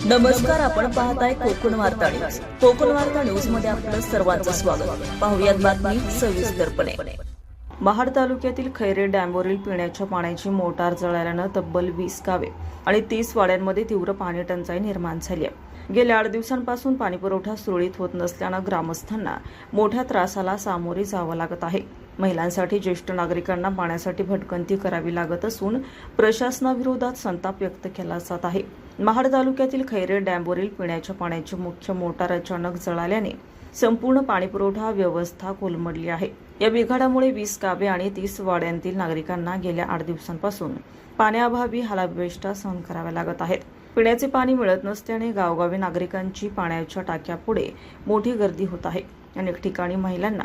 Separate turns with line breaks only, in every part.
नमस्कार, आपण पाहताय कोकण वार्ता न्यूज. कोकण वार्ता न्यूज मध्ये आपलं सर्वांचं स्वागत. पाहुयात बातमी सविस्तरपणे. महाड तालुक्यातील खैरे डॅमवरील पिण्याच्या पाण्याची मोटार जळाल्यानं तब्बल 20 गावे आणि 30 वाड्यांमध्ये तीव्र पाणी टंचाई निर्माण झाली आहे. गेल्या 8 दिवसांपासून पाणीपुरवठा सुरळीत होत नसल्यानं ग्रामस्थांना मोठ्या त्रासाला सामोरे जावं लागत आहे. महिलांसाठी ज्येष्ठ नागरिकांना पाण्यासाठी भटकंती करावी लागत असून प्रशासनाविरोधात संताप व्यक्त केला जात आहे. महाड तालुक्यातील खैरे डॅमवरील पिण्याच्या पाण्याची मुख्य मोटार अचानक जळाल्याने संपूर्ण पाणीपुरवठा व्यवस्था कोलमडली आहे. या बिघाडामुळे 20 गावे आणि 30 वाड्यांतील नागरिकांना गेल्या 8 दिवसांपासून पाण्याअभावी हालावेष्टा सहन कराव्या लागत आहेत. पिण्याचे पाणी मिळत नसल्याने गावगावी नागरिकांची पाण्याच्या टाक्यापुढे मोठी गर्दी होत आहे. अनेक ठिकाणी महिलांना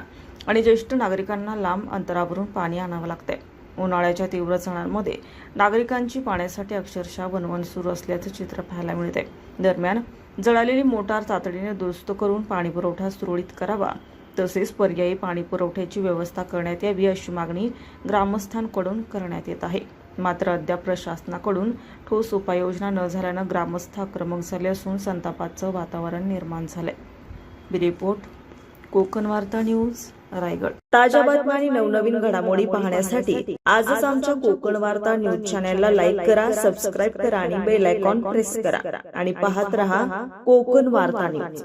आणि ज्येष्ठ नागरिकांना लांब अंतरावरून पाणी आणावं लागतंय. उन्हाळ्याच्या तीव्र सणांमध्ये नागरिकांची पाण्यासाठी अक्षरशः वणवण सुरू असल्याचं चित्र पाहायला मिळते. दरम्यान जळालेली मोटार तातडीने दुरुस्त करून पाणीपुरवठा सुरळीत करावा, तसेच पर्यायी पाणीपुरवठ्याची व्यवस्था करण्यात यावी अशी मागणी ग्रामस्थांकडून करण्यात येत आहे. मात्र अद्याप प्रशासनाकडून ठोस उपाययोजना न झाल्यानं ग्रामस्थ आक्रमक झाले असून संतापाचं वातावरण निर्माण झालंय. रिपोर्ट कोकण वार्ता न्यूज, रायगड. ताज्या बातम्या आणि नवनवीन घडामोडी पाहण्यासाठी आजच आमच्या कोकण वार्ता न्यूज चॅनलला लाईक करा, सबस्क्राईब करा आणि बेल आयकॉन प्रेस करा आणि पाहत रहा कोकण वार्ता न्यूज.